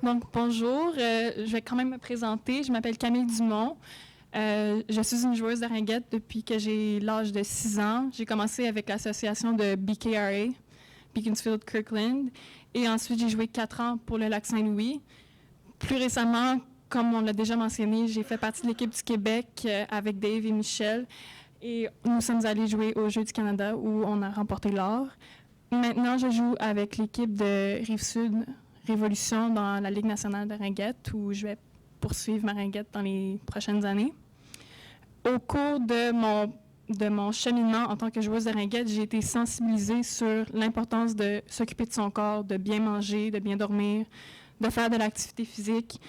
Donc, bonjour, je vais quand même me présenter. Je m'appelle Camille Dumont. Je suis une joueuse de ringuette depuis que j'ai l'âge de 6 ans. J'ai commencé avec l'association de BKRA, Beaconsfield Kirkland, et ensuite j'ai joué 4 ans pour le Lac-Saint-Louis. Plus récemment, comme on l'a déjà mentionné, j'ai fait partie de l'équipe du Québec avec Dave et Michel, et nous sommes allés jouer aux Jeux du Canada où on a remporté l'or. Maintenant, je joue avec l'équipe de Rive-Sud Révolution dans la Ligue nationale de ringuette où je vais poursuivre ma ringuette dans les prochaines années. Au cours de mon cheminement en tant que joueuse de ringuette, j'ai été sensibilisée sur l'importance de s'occuper de son corps, de bien manger, de bien dormir, de faire de l'activité physique.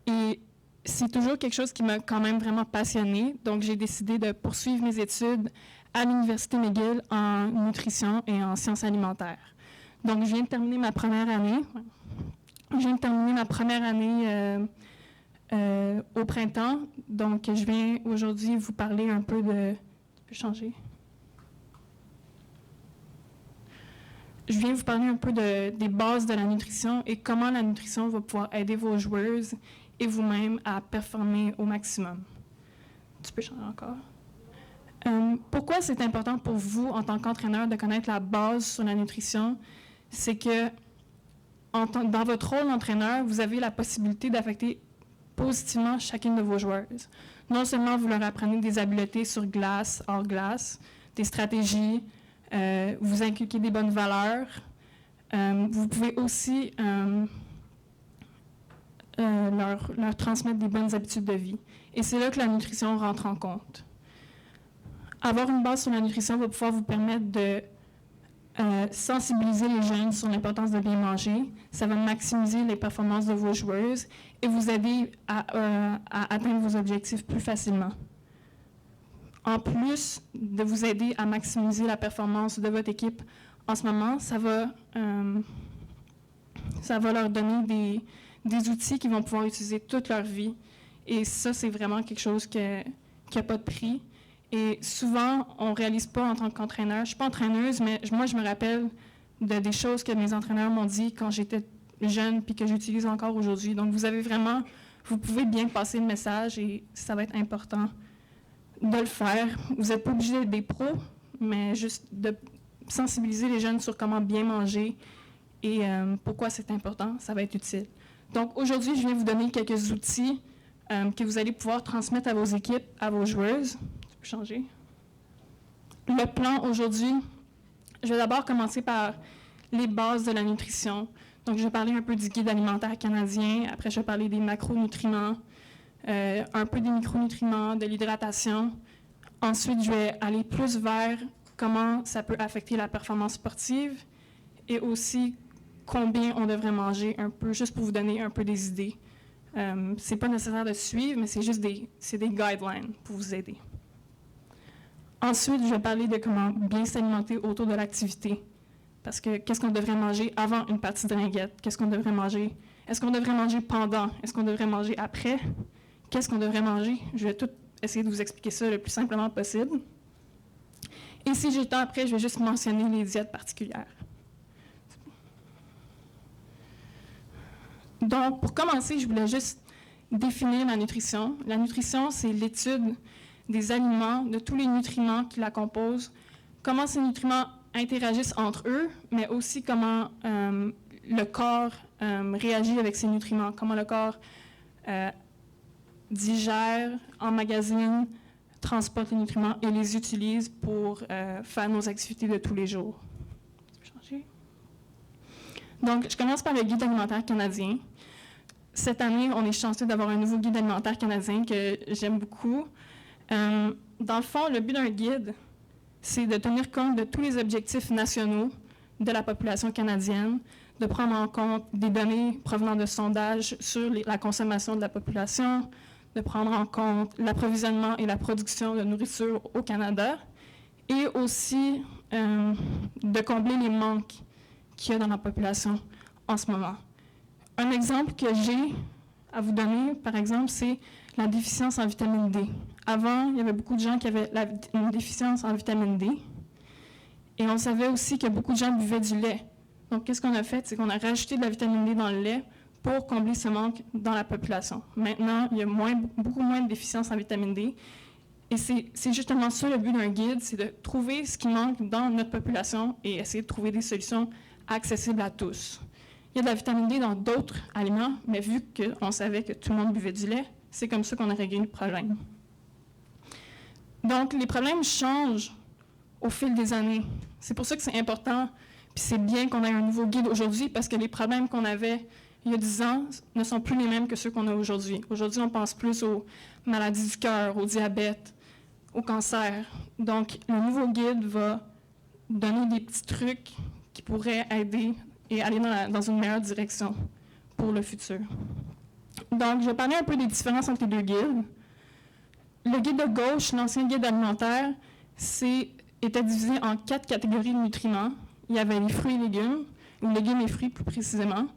Et c'est toujours quelque chose qui m'a quand même vraiment passionnée. Donc, j'ai décidé de poursuivre mes études à l'Université McGill en nutrition et en sciences alimentaires. Donc, je viens de terminer ma première année. Au printemps. Donc, je viens aujourd'hui vous parler un peu de... Tu peux changer? Je viens vous parler un peu des bases de la nutrition et comment la nutrition va pouvoir aider vos joueuses et vous-même à performer au maximum. Tu peux changer encore? Pourquoi c'est important pour vous, en tant qu'entraîneur, de connaître la base sur la nutrition? C'est que dans votre rôle d'entraîneur, vous avez la possibilité d'affecter positivement chacune de vos joueuses. Non seulement vous leur apprenez des habiletés sur glace, hors glace, des stratégies, vous inculquez des bonnes valeurs, vous pouvez aussi leur transmettre des bonnes habitudes de vie. Et c'est là que la nutrition rentre en compte. Avoir une base sur la nutrition va pouvoir vous permettre de sensibiliser les jeunes sur l'importance de bien manger. Ça va maximiser les performances de vos joueuses et vous aider à atteindre vos objectifs plus facilement. En plus de vous aider à maximiser la performance de votre équipe en ce moment, ça va leur donner des outils qu'ils vont pouvoir utiliser toute leur vie. Et ça, c'est vraiment quelque chose qui n'a pas de prix. Et souvent, on ne réalise pas en tant qu'entraîneur. Je ne suis pas entraîneuse, mais moi, je me rappelle des choses que mes entraîneurs m'ont dit quand j'étais jeune puis que j'utilise encore aujourd'hui. Donc, vous pouvez bien passer le message et ça va être important de le faire. Vous n'êtes pas obligé d'être des pros, mais juste de sensibiliser les jeunes sur comment bien manger et pourquoi c'est important, ça va être utile. Donc, aujourd'hui, je viens vous donner quelques outils que vous allez pouvoir transmettre à vos équipes, à vos joueuses. Changer. Le plan aujourd'hui, je vais d'abord commencer par les bases de la nutrition. Donc, je vais parler un peu du guide alimentaire canadien. Après, je vais parler des macronutriments, un peu des micronutriments, de l'hydratation. Ensuite, je vais aller plus vers comment ça peut affecter la performance sportive et aussi combien on devrait manger un peu, juste pour vous donner un peu des idées. C'est pas nécessaire de suivre, mais c'est juste des guidelines pour vous aider. Ensuite, je vais parler de comment bien s'alimenter autour de l'activité. Parce que qu'est-ce qu'on devrait manger avant une partie de ringuette? Qu'est-ce qu'on devrait manger? Est-ce qu'on devrait manger pendant? Est-ce qu'on devrait manger après? Qu'est-ce qu'on devrait manger? Je vais tout essayer de vous expliquer ça le plus simplement possible. Et si j'ai le temps après, je vais juste mentionner les diètes particulières. Donc, pour commencer, je voulais juste définir la nutrition. La nutrition, c'est l'étude des aliments, de tous les nutriments qui la composent, comment ces nutriments interagissent entre eux, mais aussi comment le corps réagit avec ces nutriments, comment le corps digère, emmagasine, transporte les nutriments et les utilise pour faire nos activités de tous les jours. Tu peux changer? Donc, je commence par le guide alimentaire canadien. Cette année, on est chanceux d'avoir un nouveau guide alimentaire canadien que j'aime beaucoup. Dans le fond, le but d'un guide, c'est de tenir compte de tous les objectifs nationaux de la population canadienne, de prendre en compte des données provenant de sondages sur la consommation de la population, de prendre en compte l'approvisionnement et la production de nourriture au Canada, et aussi de combler les manques qu'il y a dans la population en ce moment. Un exemple que j'ai à vous donner, par exemple, c'est la déficience en vitamine D. Avant, il y avait beaucoup de gens qui avaient une déficience en vitamine D. Et on savait aussi que beaucoup de gens buvaient du lait. Donc, qu'est-ce qu'on a fait? C'est qu'on a rajouté de la vitamine D dans le lait pour combler ce manque dans la population. Maintenant, il y a beaucoup moins de déficience en vitamine D. Et c'est justement ça le but d'un guide, c'est de trouver ce qui manque dans notre population et essayer de trouver des solutions accessibles à tous. Il y a de la vitamine D dans d'autres aliments, mais vu qu'on savait que tout le monde buvait du lait, c'est comme ça qu'on a réglé le problème. Donc, les problèmes changent au fil des années. C'est pour ça que c'est important, puis c'est bien qu'on ait un nouveau guide aujourd'hui, parce que les problèmes qu'on avait il y a 10 ans ne sont plus les mêmes que ceux qu'on a aujourd'hui. Aujourd'hui, on pense plus aux maladies du cœur, au diabète, au cancer. Donc, le nouveau guide va donner des petits trucs qui pourraient aider et aller dans une meilleure direction pour le futur. Donc, je vais parler un peu des différences entre les deux guides. Le guide de gauche, l'ancien guide alimentaire, était divisé en 4 catégories de nutriments. Il y avait les fruits et légumes, ou légumes et fruits plus précisément,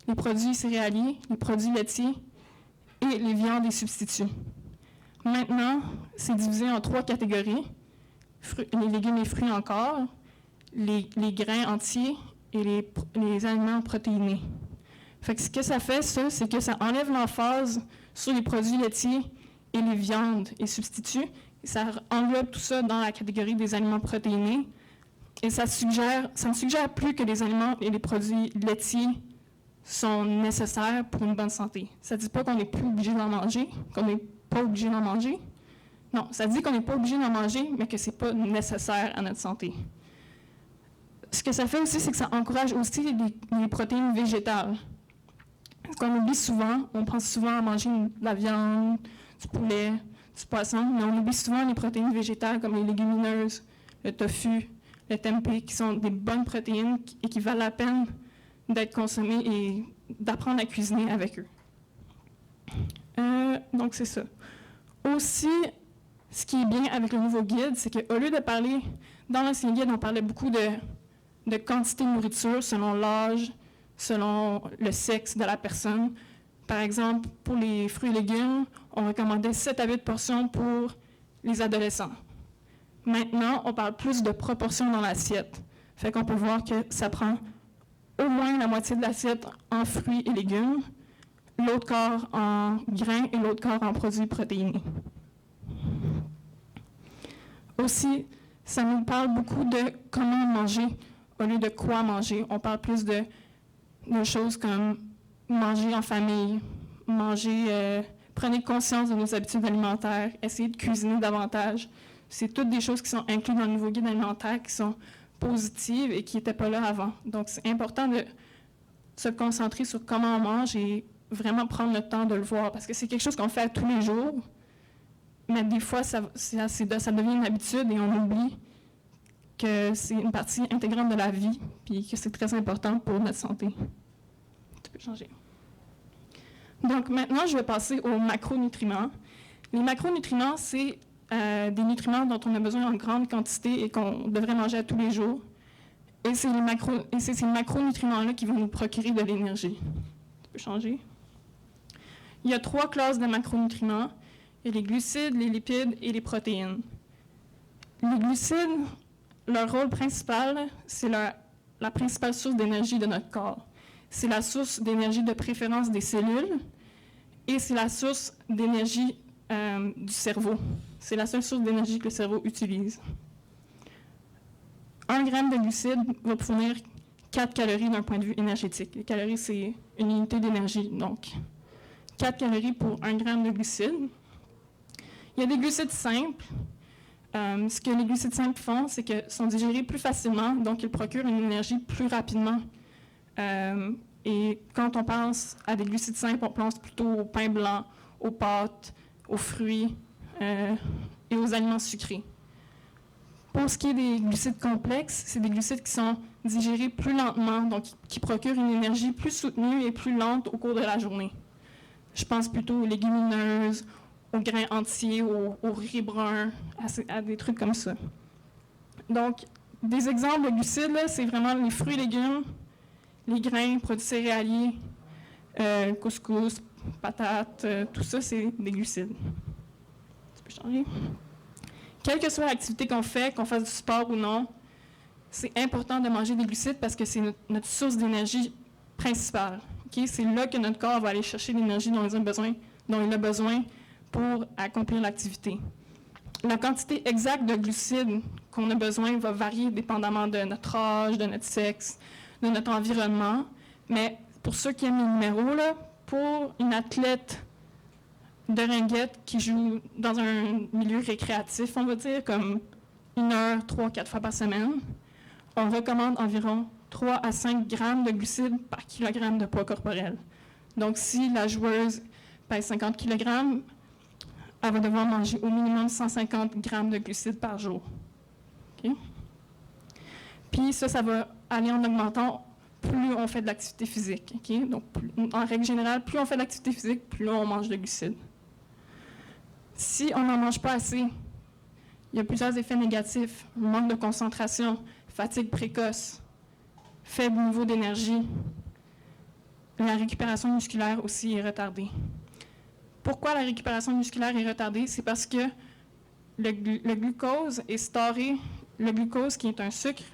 les produits céréaliers, les produits laitiers et les viandes et substituts. Maintenant, c'est divisé en 3 catégories, les légumes et fruits encore, les grains entiers et les aliments protéinés. Fait que ce que ça fait, c'est que ça enlève l'emphase sur les produits laitiers et les viandes et substituts. Et ça englobe tout ça dans la catégorie des aliments protéinés. Et ça ne suggère plus que les aliments et les produits laitiers sont nécessaires pour une bonne santé. Ça ne dit pas qu'on n'est plus obligé d'en manger, qu'on n'est pas obligé d'en manger. Non, ça dit qu'on n'est pas obligé d'en manger, mais que ce n'est pas nécessaire à notre santé. Ce que ça fait aussi, c'est que ça encourage aussi les protéines végétales. Ce qu'on oublie souvent, on pense souvent à manger de la viande, du poulet, du poisson, mais on oublie souvent les protéines végétales comme les légumineuses, le tofu, le tempeh, qui sont des bonnes protéines et qui valent la peine d'être consommées et d'apprendre à cuisiner avec eux. Donc, c'est ça. Aussi, ce qui est bien avec le nouveau guide, c'est qu'au lieu de parler, dans l'ancien guide, on parlait beaucoup de quantité de nourriture selon l'âge, selon le sexe de la personne. Par exemple, pour les fruits et légumes, on recommandait 7 à 8 portions pour les adolescents. Maintenant, on parle plus de proportions dans l'assiette. Fait qu'on peut voir que ça prend au moins la moitié de l'assiette en fruits et légumes, l'autre quart en grains et l'autre quart en produits protéinés. Aussi, ça nous parle beaucoup de comment manger au lieu de quoi manger. On parle plus de choses comme manger en famille, prenez conscience de nos habitudes alimentaires, essayez de cuisiner davantage. C'est toutes des choses qui sont incluses dans le nouveau guide alimentaire, qui sont positives et qui n'étaient pas là avant. Donc, c'est important de se concentrer sur comment on mange et vraiment prendre le temps de le voir, parce que c'est quelque chose qu'on fait à tous les jours, mais des fois, ça devient une habitude et on oublie que c'est une partie intégrante de la vie, puis que c'est très important pour notre santé. Tu peux changer. Donc maintenant, je vais passer aux macronutriments. Les macronutriments, c'est des nutriments dont on a besoin en grande quantité et qu'on devrait manger à tous les jours. Et c'est ces macronutriments-là qui vont nous procurer de l'énergie. Tu peux changer. Il y a 3 classes de macronutriments. Il y a les glucides, les lipides et les protéines. Les glucides, leur rôle principal, c'est la principale source d'énergie de notre corps. C'est la source d'énergie de préférence des cellules et c'est la source d'énergie du cerveau. C'est la seule source d'énergie que le cerveau utilise. 1 gramme de glucides va fournir 4 calories d'un point de vue énergétique. Les calories, c'est une unité d'énergie, donc 4 calories pour 1 gramme de glucides. Il y a des glucides simples. Ce que les glucides simples font, c'est qu'ils sont digérés plus facilement, donc ils procurent une énergie plus rapidement. Et quand on pense à des glucides simples, on pense plutôt au pain blanc, aux pâtes, aux fruits et aux aliments sucrés. Pour ce qui est des glucides complexes, c'est des glucides qui sont digérés plus lentement, donc qui procurent une énergie plus soutenue et plus lente au cours de la journée. Je pense plutôt aux légumineuses, aux grains entiers, au riz brun, à des trucs comme ça. Donc, des exemples de glucides, là, c'est vraiment les fruits et légumes, les grains, produits céréaliers, couscous, patates, tout ça, c'est des glucides. Tu peux changer? Quelle que soit l'activité qu'on fait, qu'on fasse du sport ou non, c'est important de manger des glucides parce que c'est notre source d'énergie principale. Okay? C'est là que notre corps va aller chercher l'énergie dont il a besoin pour accomplir l'activité. La quantité exacte de glucides qu'on a besoin va varier dépendamment de notre âge, de notre sexe, de notre environnement. Mais pour ceux qui aiment les numéros, là, pour une athlète de ringuette qui joue dans un milieu récréatif, on va dire, comme 1 heure, 3-4 fois par semaine, on recommande environ 3 à 5 grammes de glucides par kilogramme de poids corporel. Donc, si la joueuse pèse 50 kg, elle va devoir manger au minimum 150 grammes de glucides par jour. Okay? Puis ça va aller en augmentant plus on fait de l'activité physique. Okay? Donc, en règle générale, plus on fait de l'activité physique, plus on mange de glucides. Si on n'en mange pas assez, il y a plusieurs effets négatifs. Manque de concentration, fatigue précoce, faible niveau d'énergie. La récupération musculaire aussi est retardée. Pourquoi la récupération musculaire est retardée? C'est parce que le glucose est storé. Le glucose, qui est un sucre,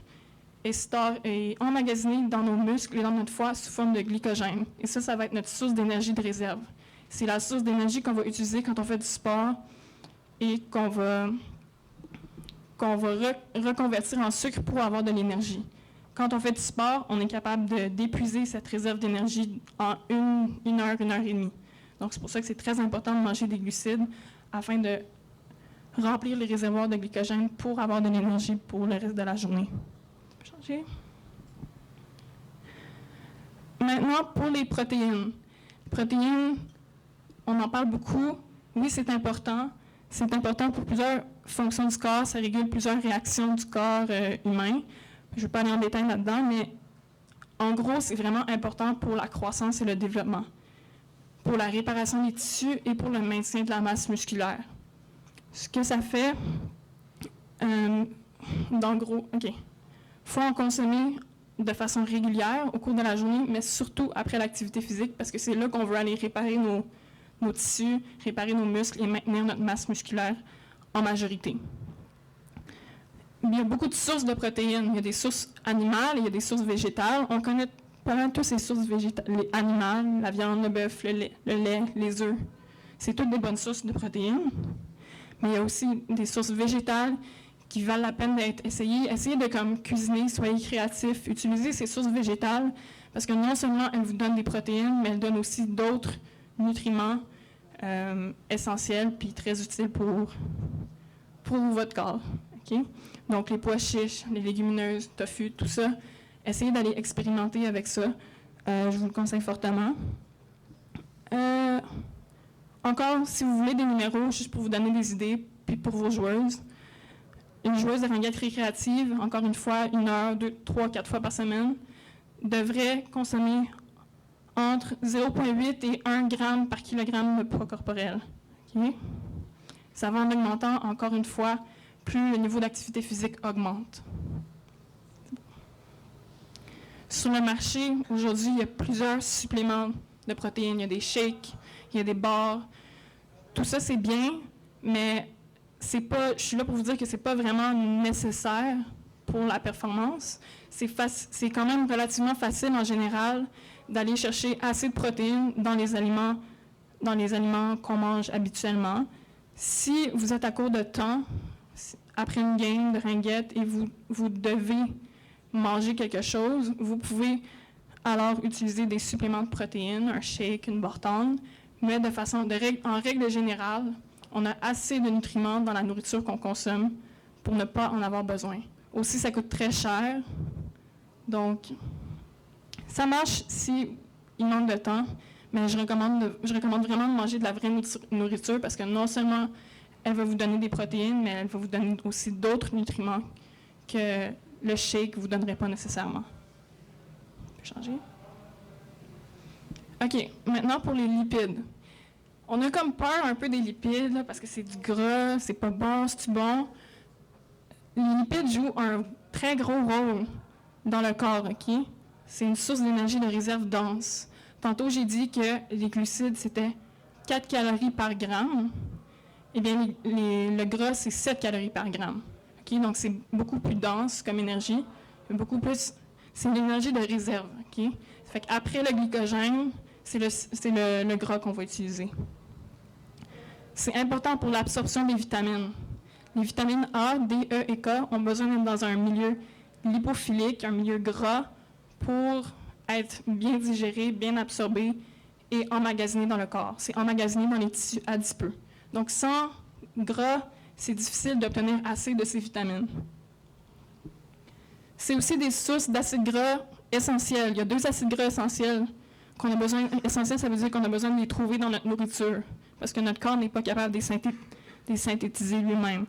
est emmagasiné dans nos muscles et dans notre foie sous forme de glycogène. Et ça va être notre source d'énergie de réserve. C'est la source d'énergie qu'on va utiliser quand on fait du sport et qu'on va reconvertir en sucre pour avoir de l'énergie. Quand on fait du sport, on est capable d'épuiser cette réserve d'énergie en une heure et demie. Donc, c'est pour ça que c'est très important de manger des glucides afin de remplir les réservoirs de glycogène pour avoir de l'énergie pour le reste de la journée. Je peux changer? Maintenant, pour les protéines. Les protéines, on en parle beaucoup. Oui, c'est important. C'est important pour plusieurs fonctions du corps. Ça régule plusieurs réactions du corps humain. Je ne vais pas aller en détail là-dedans, mais en gros, c'est vraiment important pour la croissance et le développement, pour la réparation des tissus et pour le maintien de la masse musculaire. Ce que ça fait, faut en consommer de façon régulière au cours de la journée, mais surtout après l'activité physique, parce que c'est là qu'on veut aller réparer nos tissus, réparer nos muscles et maintenir notre masse musculaire en majorité. Il y a beaucoup de sources de protéines. Il y a des sources animales et il y a des sources végétales. On connaît pas mal toutes ces sources animales, la viande, le bœuf, le lait, les œufs. C'est toutes des bonnes sources de protéines. Mais il y a aussi des sources végétales qui valent la peine d'être essayées. Essayez de cuisiner, soyez créatifs, utilisez ces sources végétales parce que non seulement elles vous donnent des protéines, mais elles donnent aussi d'autres nutriments essentiels puis très utiles pour votre corps. Okay? Donc, les pois chiches, les légumineuses, tofu, tout ça, essayez d'aller expérimenter avec ça. Je vous le conseille fortement. Encore, si vous voulez des numéros, juste pour vous donner des idées, puis pour vos joueuses. Une joueuse de ringuette récréative, encore une fois, 1 heure, 2, 3, 4 fois par semaine, devrait consommer entre 0,8 et 1 g par kilogramme de poids corporel. Okay? Ça va en augmentant, encore une fois, plus le niveau d'activité physique augmente. Sur le marché, aujourd'hui, il y a plusieurs suppléments de protéines. Il y a des shakes, il y a des bars. Tout ça, c'est bien, mais je suis là pour vous dire que ce n'est pas vraiment nécessaire pour la performance. C'est quand même relativement facile, en général, d'aller chercher assez de protéines dans les aliments qu'on mange habituellement. Si vous êtes à court de temps, après une game de ringuette et vous devez manger quelque chose, vous pouvez alors utiliser des suppléments de protéines, un shake, une Bortone, mais en règle générale, on a assez de nutriments dans la nourriture qu'on consomme pour ne pas en avoir besoin. Aussi, ça coûte très cher, donc ça marche si il manque de temps, mais je recommande vraiment de manger de la vraie nourriture parce que non seulement elle va vous donner des protéines, mais elle va vous donner aussi d'autres nutriments que le shake ne vous donnerait pas nécessairement. Je peux changer? OK, maintenant pour les lipides. On a comme peur un peu des lipides, là, parce que c'est du gras, c'est pas bon, c'est-tu bon? Les lipides jouent un très gros rôle dans le corps, OK? C'est une source d'énergie de réserve dense. Tantôt, j'ai dit que les glucides, c'était 4 calories par gramme. Eh bien, le gras, c'est 7 calories par gramme. Okay? Donc, c'est beaucoup plus dense comme énergie, beaucoup plus c'est l'énergie de réserve. Okay? Fait qu'après le glycogène, c'est le gras qu'on va utiliser. C'est important pour l'absorption des vitamines. Les vitamines A, D, E et K ont besoin d'être dans un milieu lipophilique, un milieu gras, pour être bien digérés, bien absorbés et emmagasinés dans le corps. C'est emmagasiné dans les tissus adipeux. Donc, sans gras, c'est difficile d'obtenir assez de ces vitamines. C'est aussi des sources d'acides gras essentiels. Il y a 2 acides gras essentiels qu'on a besoin. Essentiels, ça veut dire qu'on a besoin de les trouver dans notre nourriture, parce que notre corps n'est pas capable de les synthétiser lui-même.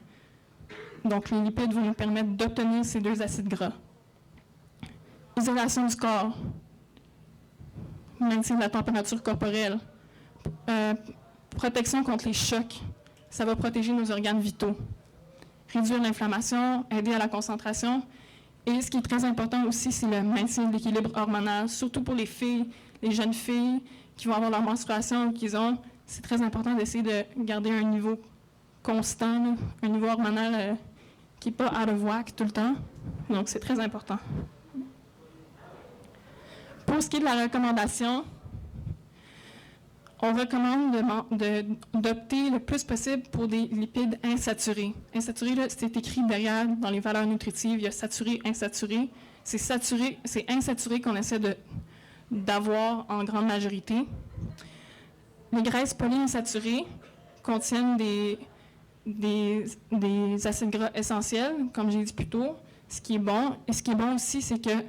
Donc, les lipides vont nous permettre d'obtenir ces 2 acides gras. Isolation du corps, maintien de la température corporelle, protection contre les chocs, ça va protéger nos organes vitaux, réduire l'inflammation, aider à la concentration, et ce qui est très important aussi, c'est le maintien de l'équilibre hormonal, surtout pour les filles, les jeunes filles qui vont avoir leur menstruation, c'est très important d'essayer de garder un niveau constant, là, un niveau hormonal qui n'est pas out of whack tout le temps, donc c'est très important. Pour ce qui est de la recommandation, on recommande d'opter le plus possible pour des lipides insaturés. Insaturé, là, c'est écrit derrière dans les valeurs nutritives, il y a saturé, insaturé. C'est insaturé qu'on essaie d'avoir en grande majorité. Les graisses polyinsaturées contiennent des acides gras essentiels, comme j'ai dit plus tôt, ce qui est bon. Et ce qui est bon aussi, c'est que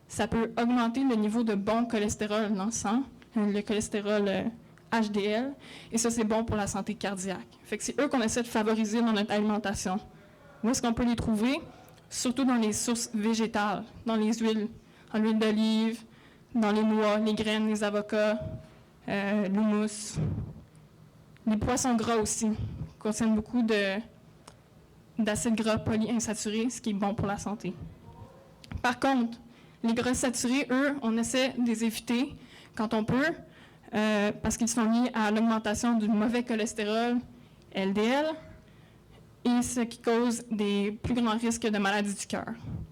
ça peut augmenter le niveau de bon cholestérol dans le sang, le cholestérol HDL, et ça, c'est bon pour la santé cardiaque. Fait que c'est eux qu'on essaie de favoriser dans notre alimentation. Où est-ce qu'on peut les trouver? Surtout dans les sources végétales, dans les huiles, dans l'huile d'olive, dans les noix, les graines, les avocats, l'houmous. Les poissons gras aussi contiennent beaucoup d'acides gras polyinsaturés, ce qui est bon pour la santé. Par contre, les gras saturés, eux, on essaie de les éviter quand on peut, parce qu'ils sont liés à l'augmentation du mauvais cholestérol, LDL, et ce qui cause des plus grands risques de maladies du cœur.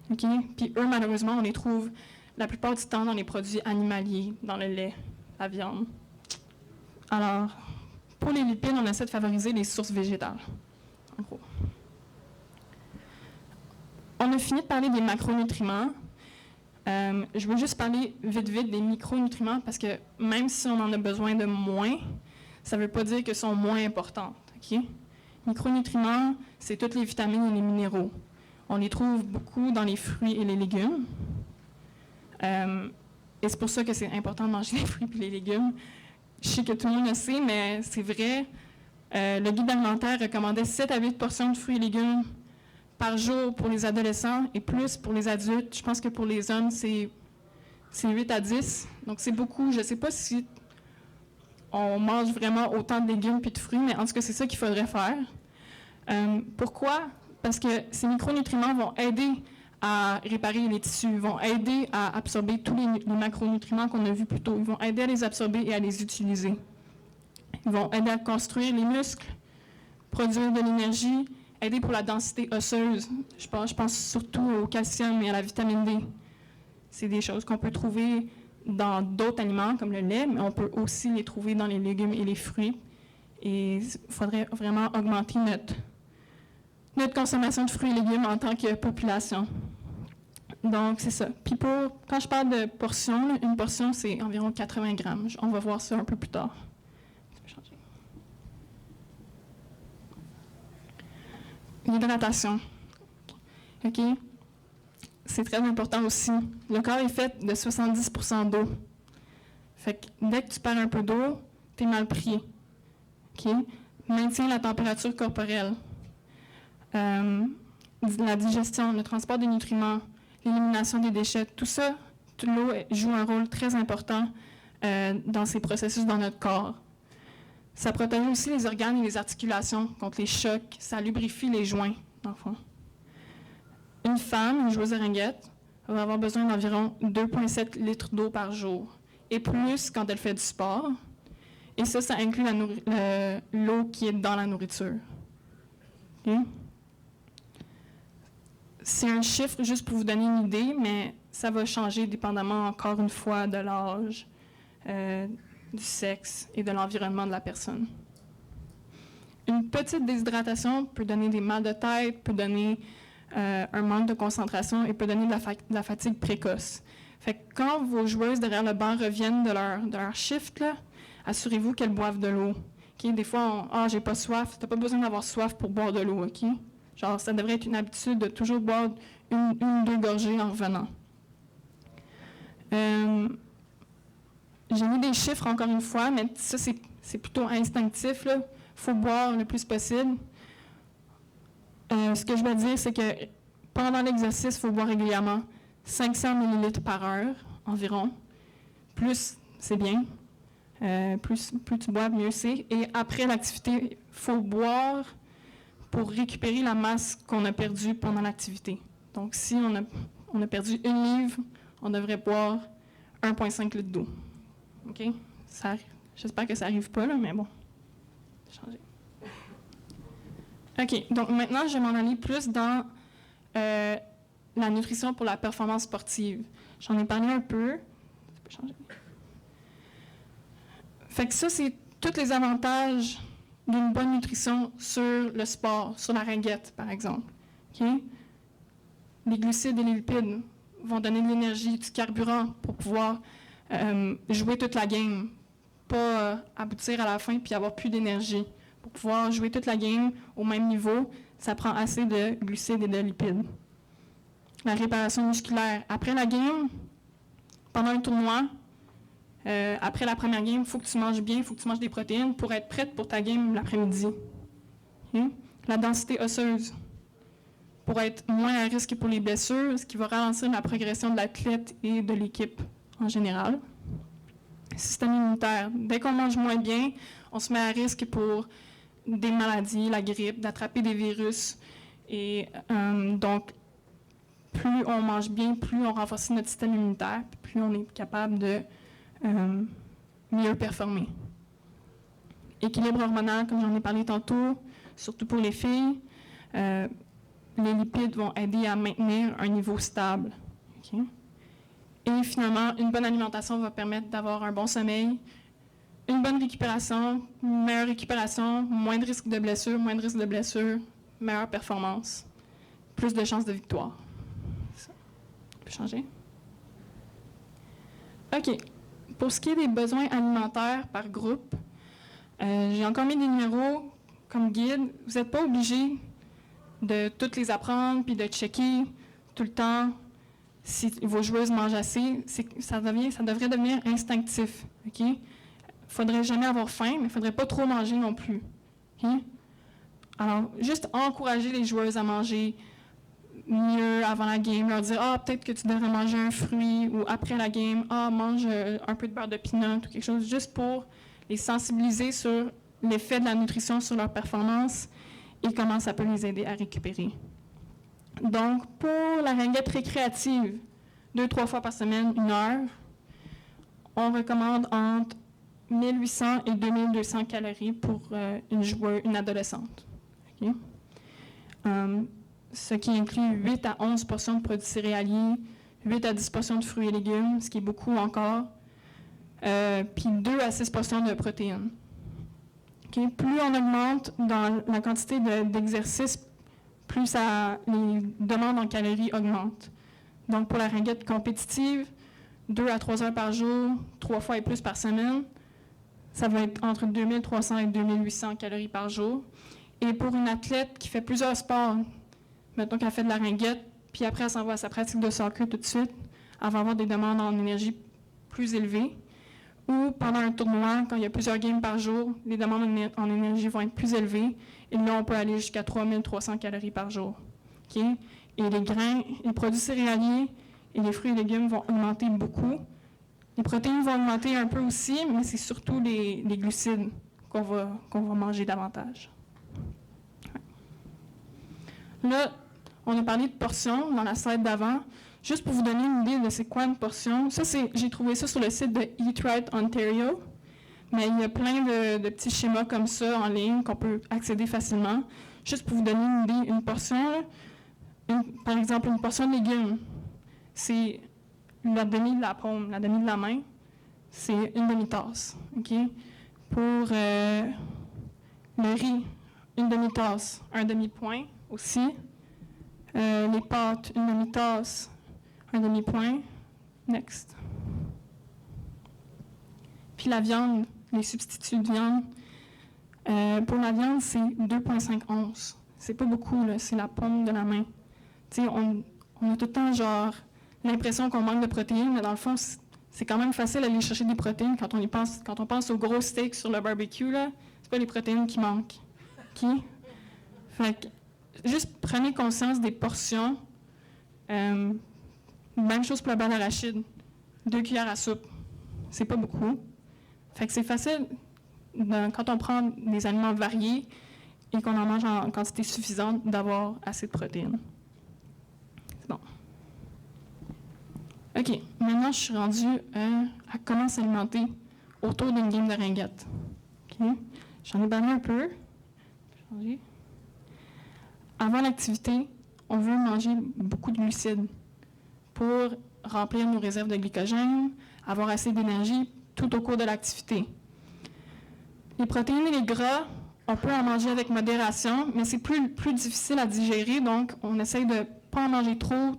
Okay? Puis eux, malheureusement, on les trouve la plupart du temps dans les produits animaliers, dans le lait, la viande. Alors, pour les lipides, on essaie de favoriser les sources végétales, en gros. On a fini de parler des macronutriments. Je veux juste parler vite des micronutriments parce que même si on en a besoin de moins, ça ne veut pas dire qu'ils sont moins importants. Okay? Micronutriments, c'est toutes les vitamines et les minéraux. On les trouve beaucoup dans les fruits et les légumes. Et c'est pour ça que c'est important de manger les fruits et les légumes. Je sais que tout le monde le sait, mais c'est vrai. Le guide alimentaire recommandait 7 à 8 portions de fruits et légumes par jour pour les adolescents et plus pour les adultes. Je pense que pour les hommes, c'est 8 à 10. Donc, c'est beaucoup. Je ne sais pas si on mange vraiment autant de légumes et de fruits, mais en tout cas, c'est ça qu'il faudrait faire. Pourquoi? Parce que ces micronutriments vont aider à réparer les tissus, vont aider à absorber tous les macronutriments qu'on a vus plus tôt. Ils vont aider à les absorber et à les utiliser. Ils vont aider à construire les muscles, produire de l'énergie, aider pour la densité osseuse. Je pense surtout au calcium et à la vitamine D. C'est des choses qu'on peut trouver dans d'autres aliments comme le lait, mais on peut aussi les trouver dans les légumes et les fruits. Et il faudrait vraiment augmenter notre consommation de fruits et légumes en tant que population. Donc, c'est ça. Puis quand je parle de portion, une portion, c'est environ 80 grammes. On va voir ça un peu plus tard. L'hydratation. OK? C'est très important aussi. Le corps est fait de 70% d'eau. Fait que dès que tu perds un peu d'eau, tu es mal pris. OK? Maintiens la température corporelle. La digestion, le transport des nutriments, l'élimination des déchets, tout ça, l'eau joue un rôle très important dans ces processus dans notre corps. Ça protège aussi les organes et les articulations contre les chocs. Ça lubrifie les joints, dans le fond. Une femme, une joueuse de ringuette, va avoir besoin d'environ 2,7 litres d'eau par jour, et plus quand elle fait du sport. Et ça inclut l'eau qui est dans la nourriture. Okay? c'est un chiffre juste pour vous donner une idée, mais ça va changer dépendamment, encore une fois, de l'âge, du sexe et de l'environnement de la personne. Une petite déshydratation peut donner des mal de tête, peut donner un manque de concentration et peut donner de la fatigue précoce. Fait que quand vos joueuses derrière le banc reviennent de leur shift, là, assurez-vous qu'elles boivent de l'eau. Okay? Des fois, j'ai pas soif. T'as pas besoin d'avoir soif pour boire de l'eau, OK? Genre, ça devrait être une habitude de toujours boire une ou deux gorgées en revenant. J'ai mis des chiffres encore une fois, mais ça, c'est plutôt instinctif, là. Faut boire le plus possible. Ce que je vais dire, c'est que pendant l'exercice, il faut boire régulièrement 500 ml par heure environ. Plus, c'est bien. Plus tu bois, mieux c'est. Et après l'activité, il faut boire pour récupérer la masse qu'on a perdue pendant l'activité. Donc, si on a perdu 1 livre, on devrait boire 1,5 litre d'eau. OK? J'espère que ça n'arrive pas, là, mais bon. Changer. OK, donc maintenant, je vais m'en aller plus dans la nutrition pour la performance sportive. J'en ai parlé un peu. Ça peut changer. Fait que ça, c'est tous les avantages d'une bonne nutrition sur le sport, sur la ringuette, par exemple. Okay? Les glucides et les lipides vont donner de l'énergie, du carburant pour pouvoir jouer toute la game, pas aboutir à la fin puis avoir plus d'énergie. Pour pouvoir jouer toute la game au même niveau, ça prend assez de glucides et de lipides. La réparation musculaire. Après la game, pendant un tournoi, après la première game, il faut que tu manges bien, il faut que tu manges des protéines pour être prête pour ta game l'après-midi. Okay? La densité osseuse. Pour être moins à risque pour les blessures, ce qui va ralentir la progression de l'athlète et de l'équipe en général. Système immunitaire. Dès qu'on mange moins bien, on se met à risque pour des maladies, la grippe, d'attraper des virus. Et donc, plus on mange bien, plus on renforce notre système immunitaire, plus on est capable de mieux performer. Équilibre hormonal, comme j'en ai parlé tantôt, surtout pour les filles. Les lipides vont aider à maintenir un niveau stable. Okay? Et finalement, une bonne alimentation va permettre d'avoir un bon sommeil, une bonne récupération, une meilleure récupération, moins de risques de blessure, meilleure performance, plus de chances de victoire. Ça peut changer. OK. Pour ce qui est des besoins alimentaires par groupe, j'ai encore mis des numéros comme guide. Vous n'êtes pas obligé de toutes les apprendre puis de checker tout le temps si vos joueuses mangent assez. Ça devrait devenir instinctif. OK? Il ne faudrait jamais avoir faim, mais il ne faudrait pas trop manger non plus. Okay? Alors, juste encourager les joueuses à manger mieux avant la game, leur dire « peut-être que tu devrais manger un fruit » ou après la game « mange un peu de beurre de peanut » ou quelque chose, juste pour les sensibiliser sur l'effet de la nutrition sur leur performance et comment ça peut les aider à récupérer. Donc, pour la ringuette récréative, 2-3 fois par semaine, 1 heure, on recommande entre 1800 et 2200 calories pour une adolescente. Okay? Ce qui inclut 8 à 11 portions de produits céréaliers, 8 à 10 portions de fruits et légumes, ce qui est beaucoup encore, puis 2 à 6 portions de protéines. Okay? Plus on augmente dans la quantité d'exercice, plus les demandes en calories augmentent. Donc, pour la ringuette compétitive, 2 à 3 heures par jour, 3 fois et plus par semaine, ça va être entre 2300 et 2800 calories par jour. Et pour une athlète qui fait plusieurs sports, mettons qu'elle fait de la ringuette, puis après elle s'en va à sa pratique de soccer tout de suite, elle va avoir des demandes en énergie plus élevées. Ou pendant un tournoi, quand il y a plusieurs games par jour, les demandes en énergie vont être plus élevées. Et là, on peut aller jusqu'à 3300 calories par jour. Okay? Et les grains, les produits céréaliers et les fruits et légumes vont augmenter beaucoup. Les protéines vont augmenter un peu aussi, mais c'est surtout les glucides qu'on va manger davantage. Là, on a parlé de portions dans la slide d'avant. Juste pour vous donner une idée de c'est quoi une portion, j'ai trouvé ça sur le site de Eat Right Ontario, mais il y a plein de petits schémas comme ça en ligne qu'on peut accéder facilement. Juste pour vous donner une idée, une portion, Par exemple, une portion de légumes, c'est la demi de la paume, la demi de la main, c'est une demi-tasse. Okay? Pour le riz, une demi-tasse, un demi-point aussi. Les pâtes, une demi-tasse, un demi-point. Next. Puis la viande, les substituts de viande. Pour la viande, c'est 2,5 onces. C'est pas beaucoup, là, c'est la paume de la main. Tu sais, on a tout le temps, genre, l'impression qu'on manque de protéines, mais dans le fond, c'est quand même facile d'aller chercher des protéines quand on pense au gros steak sur le barbecue, là. C'est pas les protéines qui manquent. OK? Fait que, juste prenez conscience des portions. Même chose pour le beurre d'arachide. 2 cuillères à soupe. C'est pas beaucoup. Fait que c'est facile, quand on prend des aliments variés et qu'on en mange en quantité suffisante, d'avoir assez de protéines. C'est bon. OK. Maintenant, je suis rendue à comment s'alimenter autour d'une game de ringuette. OK. J'en ai parlé un peu. Avant l'activité, on veut manger beaucoup de glucides pour remplir nos réserves de glycogène, avoir assez d'énergie tout au cours de l'activité. Les protéines et les gras, on peut en manger avec modération, mais c'est plus difficile à digérer, donc on essaye de ne pas en manger trop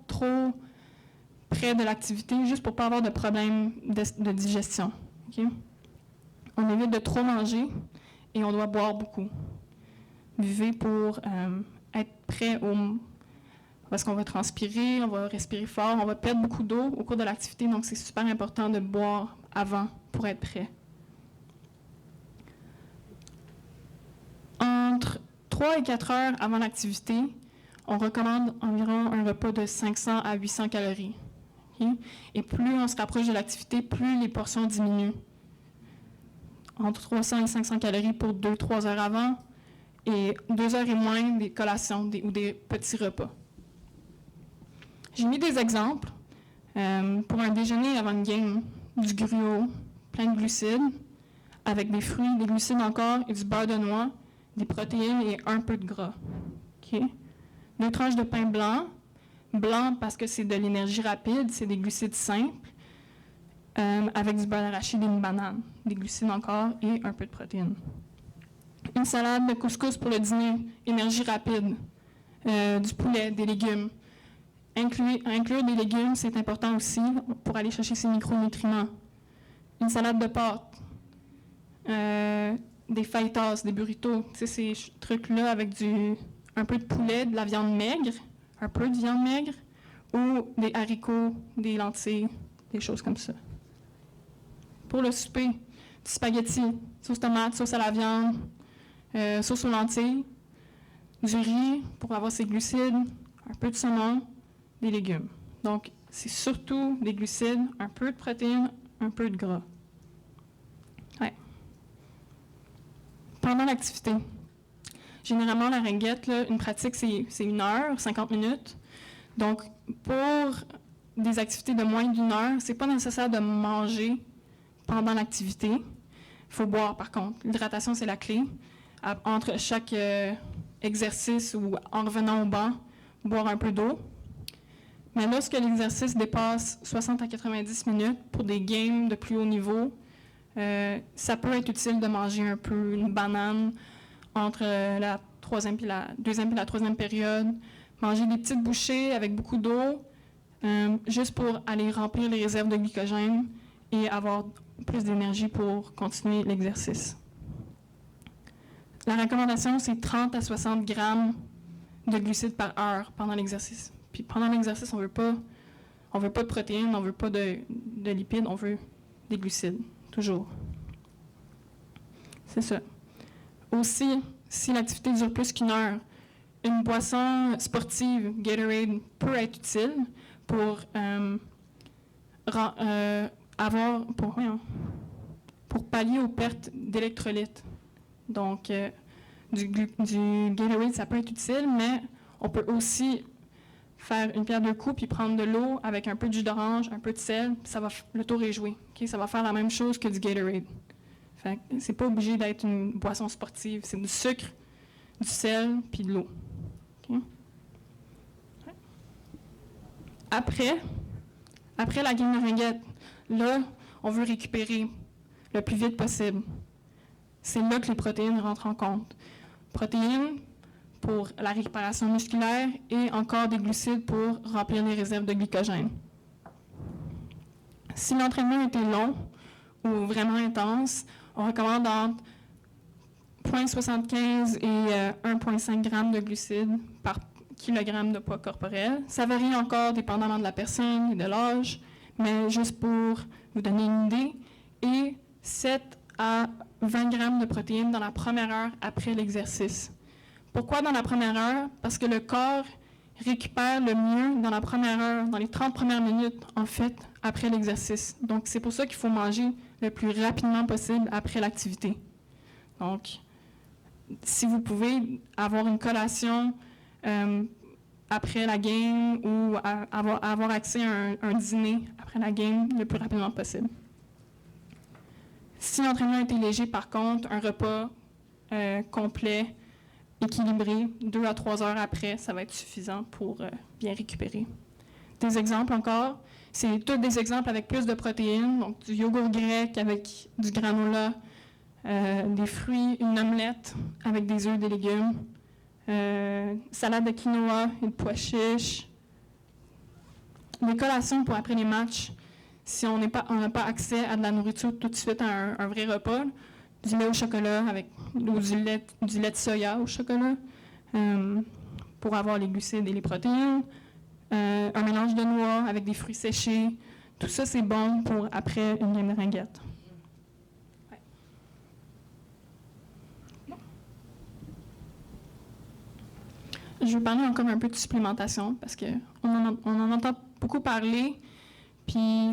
près de l'activité, juste pour ne pas avoir de problème de digestion. Okay? On évite de trop manger et on doit boire beaucoup. Buvez pour être prêt parce qu'on va transpirer, on va respirer fort, on va perdre beaucoup d'eau au cours de l'activité, donc c'est super important de boire avant pour être prêt. Entre 3 et 4 heures avant l'activité, on recommande environ un repas de 500 à 800 calories. Okay? Et plus on se rapproche de l'activité, plus les portions diminuent. Entre 300 et 500 calories pour 2-3 heures avant et 2 heures et moins des collations ou des petits repas. J'ai mis des exemples pour un déjeuner avant une game, du gruau, plein de glucides, avec des fruits, des glucides encore et du beurre de noix, des protéines et un peu de gras. Okay? 2 tranches de pain blanc parce que c'est de l'énergie rapide, c'est des glucides simples, avec du beurre d'arachide et une banane, des glucides encore et un peu de protéines. Une salade de couscous pour le dîner, énergie rapide, du poulet, des légumes. Inclure des légumes, c'est important aussi pour aller chercher ces micronutriments. Une salade de pâtes, des fajitas, des burritos, ces trucs-là avec un peu de poulet, de la viande maigre, un peu de viande maigre, ou des haricots, des lentilles, des choses comme ça. Pour le souper, du spaghetti, sauce tomate, sauce à la viande, sauce aux lentilles, du riz pour avoir ses glucides, un peu de saumon, des légumes. Donc, c'est surtout des glucides, un peu de protéines, un peu de gras. Ouais. Pendant l'activité, généralement, la ringuette, là, une pratique, c'est 1 heure, 50 minutes. Donc, pour des activités de moins d'1 heure, c'est pas nécessaire de manger pendant l'activité. Il faut boire, par contre. L'hydratation, c'est la clé. Entre chaque exercice ou en revenant au banc, boire un peu d'eau. Mais lorsque l'exercice dépasse 60 à 90 minutes pour des games de plus haut niveau, ça peut être utile de manger un peu une banane entre la deuxième et la troisième période, manger des petites bouchées avec beaucoup d'eau, juste pour aller remplir les réserves de glycogène et avoir plus d'énergie pour continuer l'exercice. La recommandation, c'est 30 à 60 grammes de glucides par heure pendant l'exercice. Puis pendant l'exercice, on veut pas de protéines, on veut pas de lipides, on veut des glucides, toujours. C'est ça. Aussi, si l'activité dure plus qu'1 heure, une boisson sportive, Gatorade, peut être utile pour pallier aux pertes d'électrolytes. Donc, du Gatorade, ça peut être utile, mais on peut aussi faire une pierre deux coups puis prendre de l'eau avec un peu de jus d'orange, un peu de sel, le tour est joué. Okay? Ça va faire la même chose que du Gatorade. Fait que c'est pas obligé d'être une boisson sportive, c'est du sucre, du sel puis de l'eau. Okay? Ouais. Après la game de ringuette, là, on veut récupérer le plus vite possible. C'est là que les protéines rentrent en compte. Protéines pour la récupération musculaire et encore des glucides pour remplir les réserves de glycogène. Si l'entraînement était long ou vraiment intense, on recommande entre 0,75 et 1,5 g de glucides par kilogramme de poids corporel. Ça varie encore dépendamment de la personne et de l'âge, mais juste pour vous donner une idée, et 7 à 20 g de protéines dans la première heure après l'exercice. Pourquoi dans la première heure? Parce que le corps récupère le mieux dans la première heure, dans les 30 premières minutes, en fait, après l'exercice. Donc, c'est pour ça qu'il faut manger le plus rapidement possible après l'activité. Donc, si vous pouvez avoir une collation après la game ou avoir accès à un dîner après la game le plus rapidement possible. Si l'entraînement était léger, par contre, un repas complet, équilibré, 2 à 3 heures après, ça va être suffisant pour bien récupérer. Des exemples encore, c'est tous des exemples avec plus de protéines, donc du yogourt grec avec du granola, des fruits, une omelette avec des œufs, des légumes, salade de quinoa et de pois chiches. Les collations pour après les matchs, si on n'a pas accès à de la nourriture tout de suite à un vrai repas, du lait au chocolat ou du lait de soya au chocolat pour avoir les glucides et les protéines, un mélange de noix avec des fruits séchés, tout ça c'est bon pour après une game de ringuette. Je vais parler encore un peu de supplémentation parce qu'on en entend beaucoup parler, puis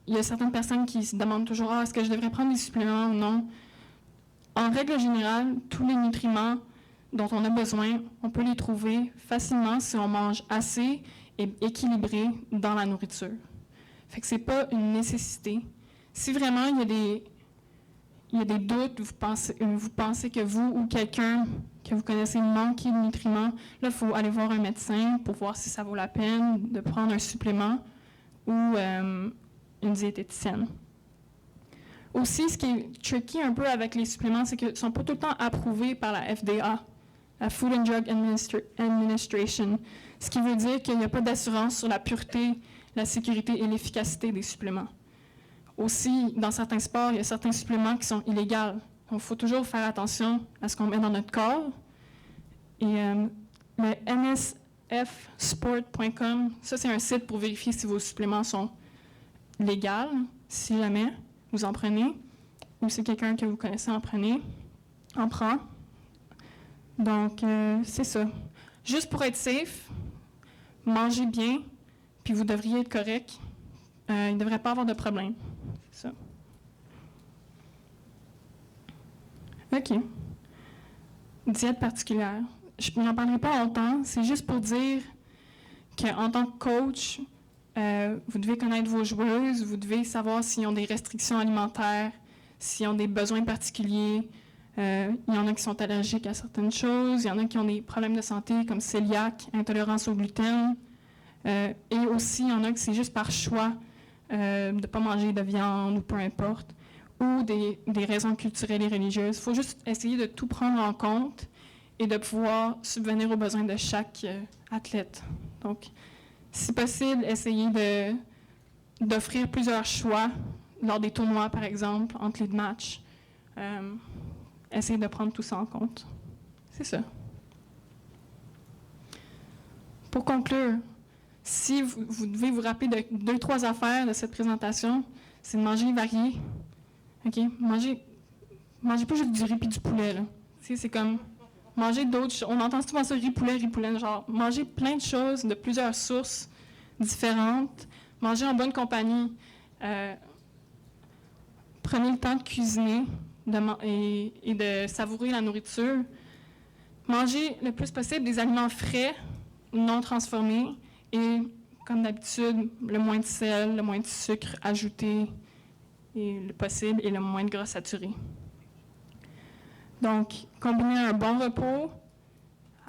il y a certaines personnes qui se demandent toujours est-ce que je devrais prendre des suppléments ou non. En règle générale, tous les nutriments dont on a besoin, on peut les trouver facilement si on mange assez et équilibré dans la nourriture. Fait que c'est pas une nécessité. Si vraiment il y a des doutes, vous pensez que vous ou quelqu'un que vous connaissez manque de nutriments, là, il faut aller voir un médecin pour voir si ça vaut la peine de prendre un supplément ou une diététicienne. Aussi, ce qui est tricky un peu avec les suppléments, c'est qu'ils ne sont pas tout le temps approuvés par la FDA, la Food and Drug Administration, ce qui veut dire qu'il n'y a pas d'assurance sur la pureté, la sécurité et l'efficacité des suppléments. Aussi, dans certains sports, il y a certains suppléments qui sont illégaux. Donc, il faut toujours faire attention à ce qu'on met dans notre corps. Et le nsfsport.com, ça c'est un site pour vérifier si vos suppléments sont légaux, si jamais vous en prenez, ou si quelqu'un que vous connaissez en prend. Donc, c'est ça. Juste pour être safe, mangez bien, puis vous devriez être correct. Il ne devrait pas avoir de problème. C'est ça. OK. Diète particulière. Je n'en parlerai pas longtemps. C'est juste pour dire qu'en tant que coach, vous devez connaître vos joueuses, vous devez savoir s'ils ont des restrictions alimentaires, s'ils ont des besoins particuliers. Il y en a qui sont allergiques à certaines choses, il y en a qui ont des problèmes de santé comme cœliaque, intolérance au gluten. Et aussi, il y en a qui c'est juste par choix de ne pas manger de viande ou peu importe, ou des raisons culturelles et religieuses. Il faut juste essayer de tout prendre en compte et de pouvoir subvenir aux besoins de chaque athlète. Donc, si possible, essayez d'offrir plusieurs choix lors des tournois, par exemple, entre les matchs. Essayez de prendre tout ça en compte. C'est ça. Pour conclure, si vous devez vous rappeler de 2-3 affaires de cette présentation, c'est de manger varié. OK? Mangez pas juste du riz et du poulet, là. C'est comme manger d'autres choses. On entend souvent ça, riz poulet, genre manger plein de choses de plusieurs sources différentes. Manger en bonne compagnie. Prenez le temps de cuisiner et de savourer la nourriture. Mangez le plus possible des aliments frais, non transformés et, comme d'habitude, le moins de sel, le moins de sucre ajouté et le possible et le moins de gras saturé. Donc, combiner un bon repos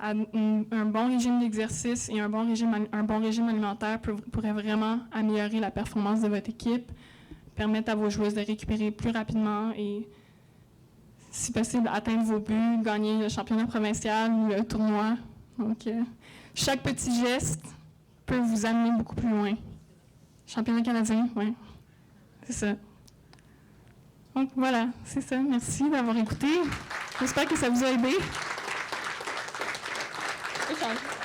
un bon régime d'exercice et un bon régime alimentaire pourrait vraiment améliorer la performance de votre équipe, permettre à vos joueuses de récupérer plus rapidement et, si possible, atteindre vos buts, gagner le championnat provincial ou le tournoi. Donc, chaque petit geste peut vous amener beaucoup plus loin. Championnat canadien, oui, c'est ça. Donc voilà, c'est ça. Merci d'avoir écouté. J'espère que ça vous a aidé. Échange.